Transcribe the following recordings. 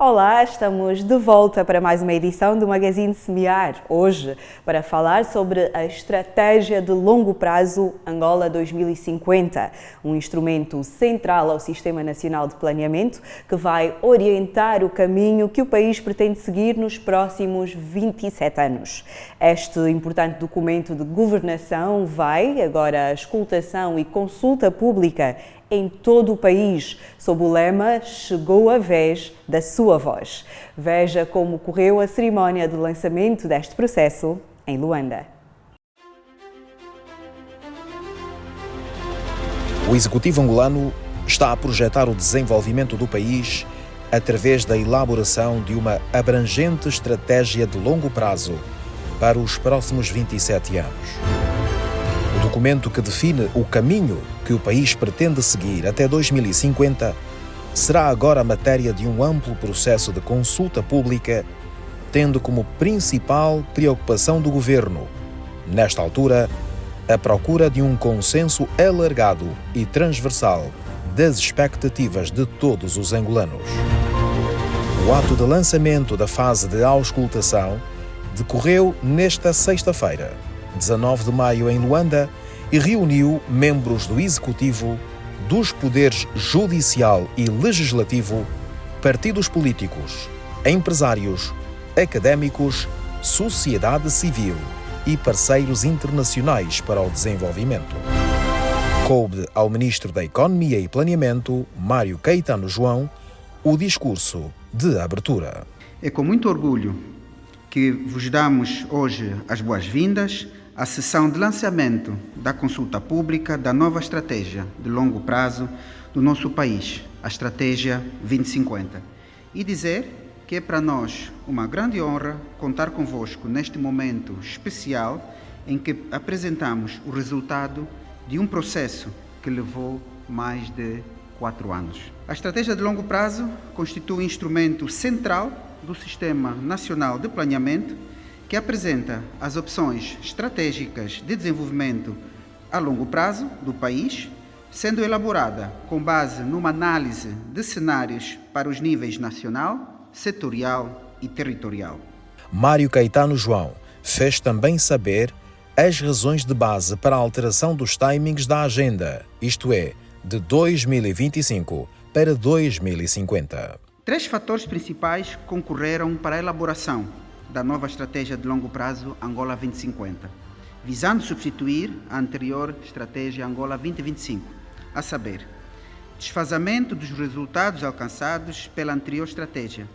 Olá, estamos de volta para mais uma edição do Magazine Semear, hoje para falar sobre a Estratégia de Longo Prazo Angola 2050, um instrumento central ao Sistema Nacional de Planeamento que vai orientar o caminho que o país pretende seguir nos próximos 27 anos. Este importante documento de governação vai agora à escutação e consulta pública em todo o país, sob o lema "Chegou a vez da sua voz". Veja como correu a cerimónia de lançamento deste processo em Luanda. O Executivo angolano está a projetar o desenvolvimento do país através da elaboração de uma abrangente estratégia de longo prazo para os próximos 27 anos. O documento que define o caminho que o país pretende seguir até 2050 será agora matéria de um amplo processo de consulta pública, tendo como principal preocupação do governo, nesta altura, a procura de um consenso alargado e transversal das expectativas de todos os angolanos. O ato de lançamento da fase de auscultação decorreu nesta sexta-feira, 19 de maio, em Luanda, e reuniu membros do Executivo, dos poderes judicial e legislativo, partidos políticos, empresários, académicos, sociedade civil e parceiros internacionais para o desenvolvimento. Coube ao Ministro da Economia e Planeamento, Mário Caetano João, o discurso de abertura. É com muito orgulho que vos damos hoje as boas-vindas à sessão de lançamento da consulta pública da nova estratégia de longo prazo do nosso país, a Estratégia 2050. E dizer que é para nós uma grande honra contar convosco neste momento especial em que apresentamos o resultado de um processo que levou mais de 4 anos. A Estratégia de Longo Prazo constitui um instrumento central do Sistema Nacional de Planeamento que apresenta as opções estratégicas de desenvolvimento a longo prazo do país, sendo elaborada com base numa análise de cenários para os níveis nacional, setorial e territorial. Mário Caetano João fez também saber as razões de base para a alteração dos timings da agenda, isto é, de 2025 para 2050. 3 fatores principais concorreram para a elaboração da nova Estratégia de Longo Prazo Angola 2050, visando substituir a anterior Estratégia Angola 2025, a saber, desfazamento dos resultados alcançados pela anterior estratégia,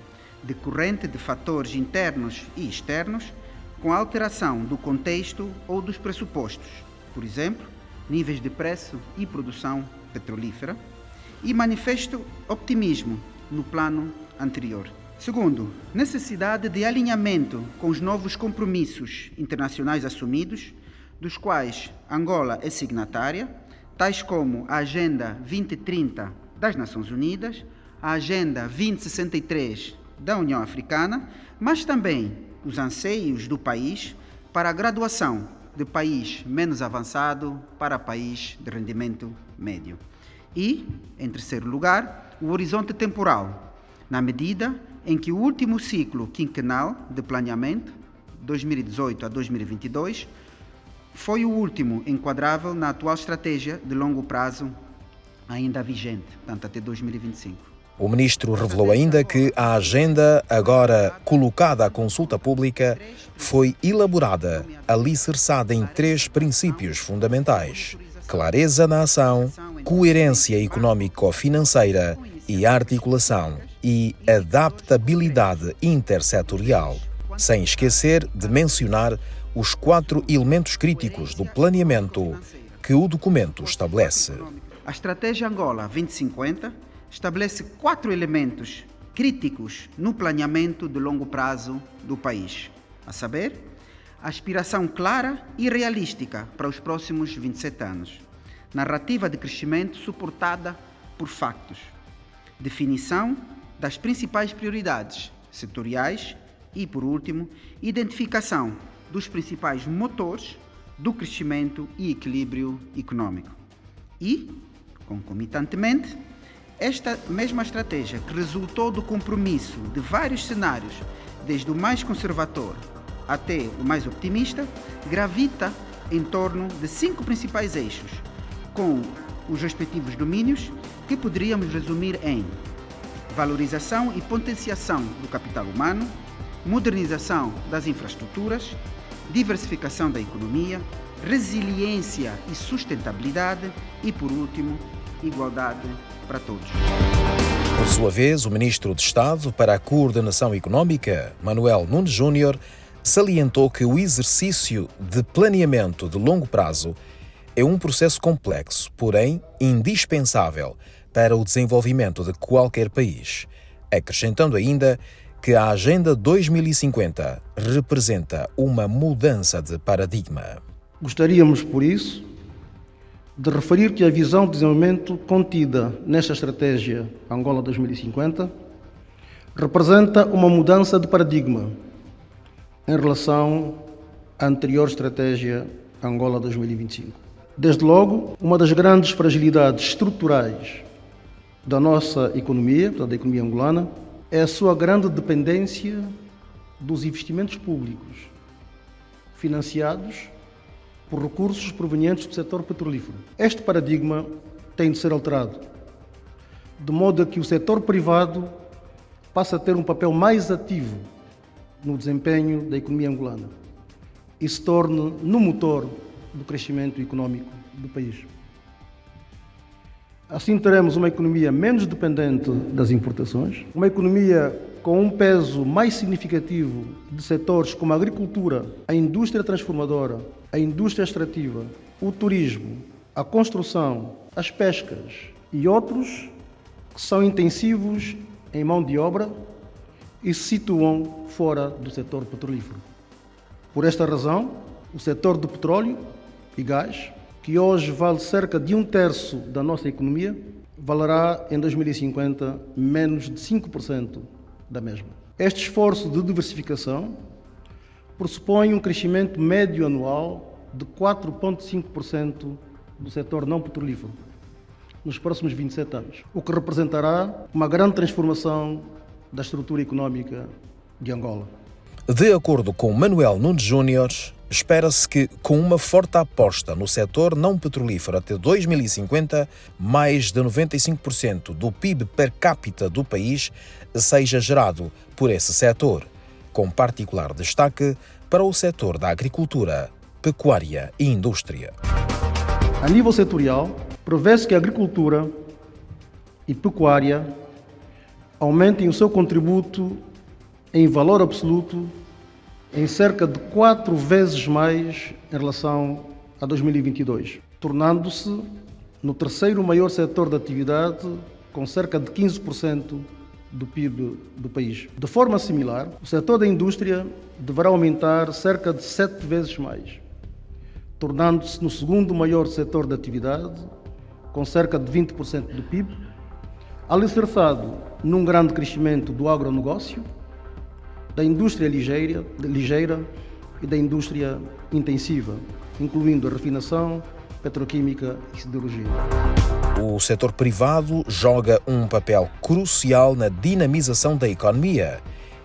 decorrente de fatores internos e externos, com a alteração do contexto ou dos pressupostos, por exemplo, níveis de preço e produção petrolífera, e manifesto optimismo no plano anterior. Segundo, necessidade de alinhamento com os novos compromissos internacionais assumidos, dos quais Angola é signatária, tais como a Agenda 2030 das Nações Unidas, a Agenda 2063 da União Africana, mas também os anseios do país para a graduação de país menos avançado para país de rendimento médio. E, em terceiro lugar, o horizonte temporal, na medida em que o último ciclo quinquenal de planeamento, 2018 a 2022, foi o último enquadrável na atual estratégia de longo prazo ainda vigente, portanto até 2025. O ministro revelou ainda que a agenda, agora colocada à consulta pública, foi elaborada, alicerçada em 3 princípios fundamentais: clareza na ação, coerência econômico-financeira e articulação e adaptabilidade intersetorial, sem esquecer de mencionar os 4 elementos críticos do planeamento que o documento estabelece. A Estratégia Angola 2050 estabelece 4 elementos críticos no planeamento de longo prazo do país, a saber, a aspiração clara e realística para os próximos 27 anos, narrativa de crescimento suportada por factos, definição das principais prioridades setoriais e, por último, identificação dos principais motores do crescimento e equilíbrio econômico. E, concomitantemente, Esta mesma estratégia, que resultou do compromisso de vários cenários, desde o mais conservador até o mais optimista, gravita em torno de 5 principais eixos, com os respectivos domínios que poderíamos resumir em valorização e potenciação do capital humano, modernização das infraestruturas, diversificação da economia, resiliência e sustentabilidade e, por último, igualdade para todos. Por sua vez, o Ministro de Estado para a Coordenação Económica, Manuel Nunes Júnior, salientou que o exercício de planeamento de longo prazo é um processo complexo, porém indispensável para o desenvolvimento de qualquer país, acrescentando ainda que a Agenda 2050 representa uma mudança de paradigma. Gostaríamos, por isso, de referir que a visão de desenvolvimento contida nesta estratégia Angola 2050 representa uma mudança de paradigma em relação à anterior estratégia Angola 2025. Desde logo, uma das grandes fragilidades estruturais da nossa economia, da economia angolana, é a sua grande dependência dos investimentos públicos financiados por recursos provenientes do setor petrolífero. Este paradigma tem de ser alterado, de modo a que o setor privado passe a ter um papel mais ativo no desempenho da economia angolana e se torne no motor do crescimento económico do país. Assim teremos uma economia menos dependente das importações, uma economia com um peso mais significativo de setores como a agricultura, a indústria transformadora, a indústria extrativa, o turismo, a construção, as pescas e outros que são intensivos em mão de obra e se situam fora do setor petrolífero. Por esta razão, o setor do petróleo e gás, que hoje vale cerca de 1/3 da nossa economia, valerá em 2050 menos de 5% da mesma. Este esforço de diversificação pressupõe um crescimento médio anual de 4,5% do setor não petrolífero nos próximos 27 anos, o que representará uma grande transformação da estrutura económica de Angola. De acordo com Manuel Nunes Júnior, espera-se que, com uma forte aposta no setor não petrolífero até 2050, mais de 95% do PIB per capita do país seja gerado por esse setor, com particular destaque para o setor da agricultura, pecuária e indústria. A nível setorial, prevê-se que a agricultura e pecuária aumentem o seu contributo em valor absoluto em cerca de 4 vezes mais em relação a 2022, tornando-se no terceiro maior setor de atividade, com cerca de 15% do PIB do país. De forma similar, o setor da indústria deverá aumentar cerca de 7 vezes mais, tornando-se no segundo maior setor de atividade, com cerca de 20% do PIB, alicerçado num grande crescimento do agronegócio, da indústria ligeira e da indústria intensiva, incluindo a refinação, petroquímica e siderurgia. O setor privado joga um papel crucial na dinamização da economia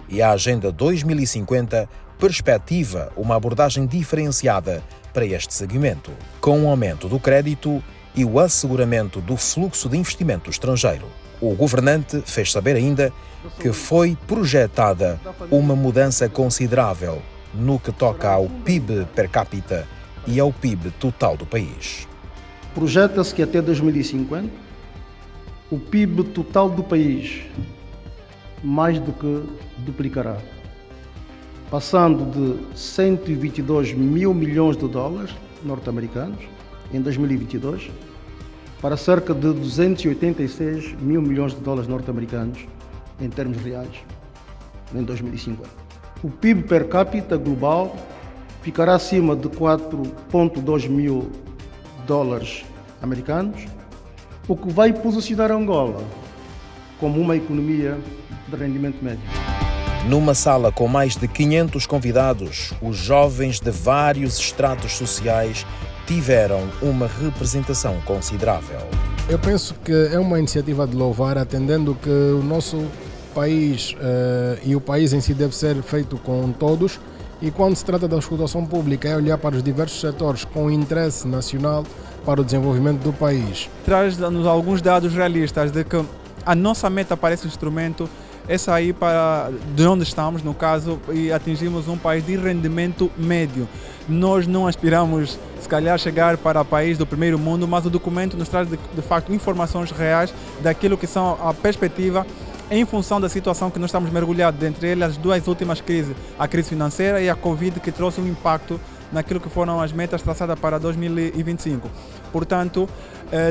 e a Agenda 2050 perspectiva uma abordagem diferenciada para este segmento, com o aumento do crédito e o asseguramento do fluxo de investimento estrangeiro. O governante fez saber ainda que foi projetada uma mudança considerável no que toca ao PIB per capita e ao PIB total do país. Projeta-se que até 2050 o PIB total do país mais do que duplicará, passando de 122 mil milhões de dólares norte-americanos em 2022 para cerca de 286 mil milhões de dólares norte-americanos em termos reais em 2050. O PIB per capita global ficará acima de 4,2 mil dólares americanos, o que vai posicionar Angola como uma economia de rendimento médio. Numa sala com mais de 500 convidados, os jovens de vários estratos sociais tiveram uma representação considerável. Eu penso que é uma iniciativa de louvar, atendendo que o nosso país e o país em si deve ser feito com todos, e quando se trata da auscultação pública é olhar para os diversos setores com interesse nacional para o desenvolvimento do país. Traz-nos alguns dados realistas de que a nossa meta para esse instrumento é sair de onde estamos, no caso, e atingirmos um país de rendimento médio. Nós não aspiramos, se calhar, chegar para o país do primeiro mundo, mas o documento nos traz, de facto, informações reais daquilo que são a perspectiva em função da situação que nós estamos mergulhados, entre elas as duas últimas crises, a crise financeira e a Covid, que trouxe um impacto naquilo que foram as metas traçadas para 2025. Portanto,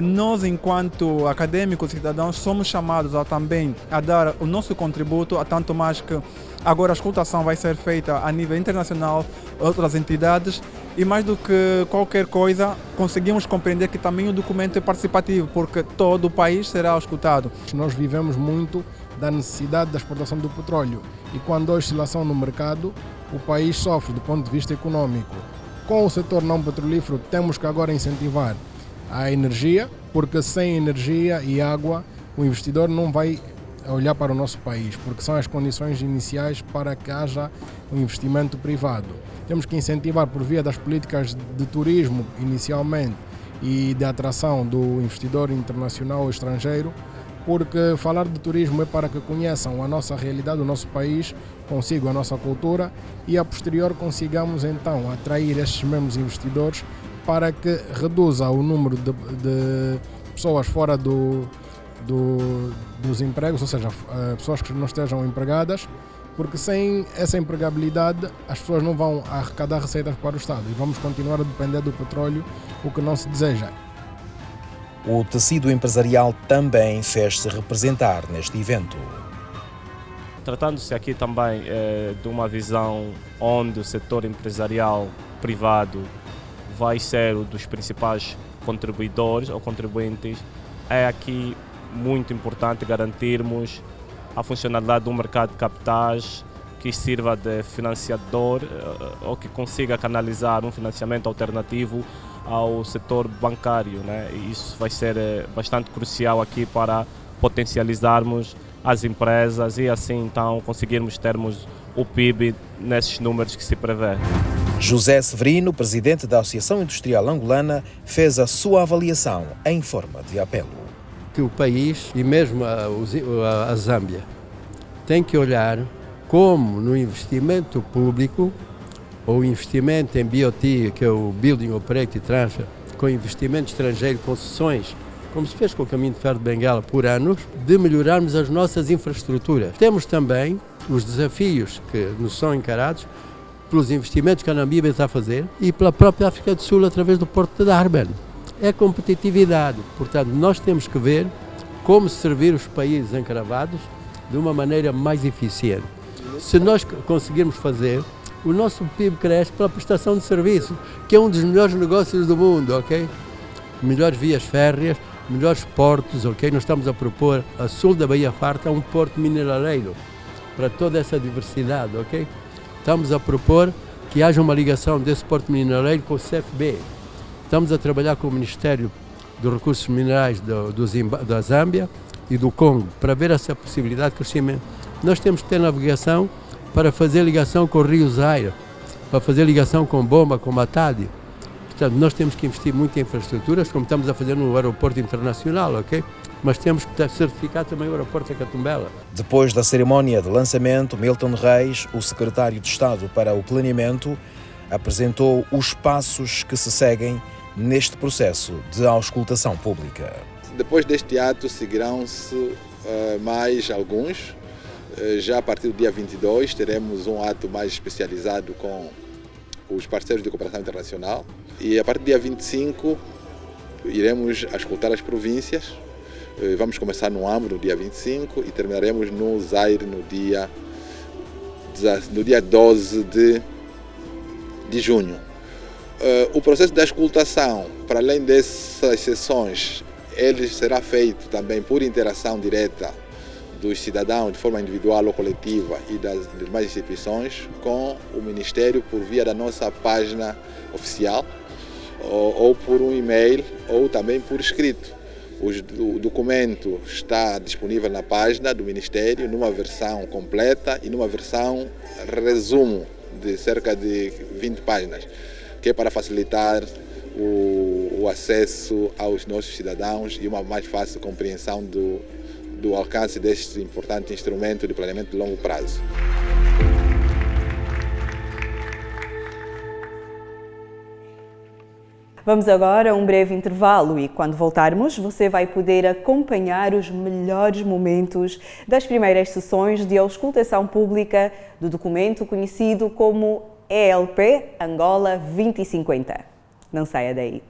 nós, enquanto acadêmicos e cidadãos, somos chamados também a dar o nosso contributo, a tanto mais que agora a auscultação vai ser feita a nível internacional, outras entidades, e mais do que qualquer coisa, conseguimos compreender que também o documento é participativo, porque todo o país será auscultado. Nós vivemos muito da necessidade da exportação do petróleo, e quando há oscilação no mercado, o país sofre do ponto de vista econômico. Com o setor não petrolífero, temos que agora incentivar a energia, porque sem energia e água o investidor não vai olhar para o nosso país, porque são as condições iniciais para que haja um investimento privado. Temos que incentivar por via das políticas de turismo inicialmente e de atração do investidor internacional ou estrangeiro, porque falar de turismo é para que conheçam a nossa realidade, o nosso país, consigam a nossa cultura e a posterior consigamos então atrair estes mesmos investidores para que reduza o número de pessoas fora dos empregos, ou seja, pessoas que não estejam empregadas, porque sem essa empregabilidade as pessoas não vão arrecadar receitas para o Estado e vamos continuar a depender do petróleo, o que não se deseja. O tecido empresarial também fez-se representar neste evento. Tratando-se aqui também de uma visão onde o setor empresarial privado vai ser um dos principais contribuidores ou contribuintes, é aqui muito importante garantirmos a funcionalidade do mercado de capitais que sirva de financiador ou que consiga canalizar um financiamento alternativo ao setor bancário, né? E isso vai ser bastante crucial aqui para potencializarmos as empresas e assim então conseguirmos termos o PIB nesses números que se prevê. José Severino, presidente da Associação Industrial Angolana, fez a sua avaliação em forma de apelo. Que o país e mesmo a Zâmbia tem que olhar como no investimento público ou investimento em BOT, que é o Building, Operate e Transfer, com investimento estrangeiro, concessões, como se fez com o Caminho de Ferro de Benguela por anos, de melhorarmos as nossas infraestruturas. Temos também os desafios que nos são encarados pelos investimentos que a Namíbia está a fazer e pela própria África do Sul através do Porto de Durban. É competitividade, portanto nós temos que ver como servir os países encravados de uma maneira mais eficiente. Se nós conseguirmos fazer, o nosso PIB cresce pela prestação de serviço, que é um dos melhores negócios do mundo, ok? Melhores vias férreas, melhores portos, ok? Nós estamos a propor a sul da Baía Farta um porto minerário para toda essa diversidade, ok? Estamos a propor que haja uma ligação desse porto minerário com o CFB. Estamos a trabalhar com o Ministério dos Recursos Minerais da Zâmbia e do Congo para ver essa possibilidade de crescimento. Nós temos que ter navegação para fazer ligação com o Rio Zaire, para fazer ligação com Bomba, com Matadi. Portanto, nós temos que investir muito em infraestruturas, como estamos a fazer no aeroporto internacional, ok? Mas temos que certificar também o aeroporto de Catumbela. Depois da cerimónia de lançamento, Milton Reis, o secretário de Estado para o Planeamento, apresentou os passos que se seguem neste processo de auscultação pública. Depois deste ato seguirão-se mais alguns. Já a partir do dia 22 teremos um ato mais especializado com os parceiros de cooperação internacional e a partir do dia 25 iremos auscultar as províncias. Vamos começar no Ambo no dia 25 e terminaremos no Zaire no dia 12 de junho. O processo de auscultação, para além dessas sessões, ele será feito também por interação direta dos cidadãos de forma individual ou coletiva e das demais instituições com o Ministério por via da nossa página oficial ou por um e-mail ou também por escrito. O documento está disponível na página do Ministério, numa versão completa e numa versão resumo de cerca de 20 páginas, que é para facilitar o acesso aos nossos cidadãos e uma mais fácil compreensão do alcance deste importante instrumento de planeamento de longo prazo. Vamos agora a um breve intervalo e quando voltarmos você vai poder acompanhar os melhores momentos das primeiras sessões de auscultação pública do documento conhecido como ELP Angola 2050. Não saia daí.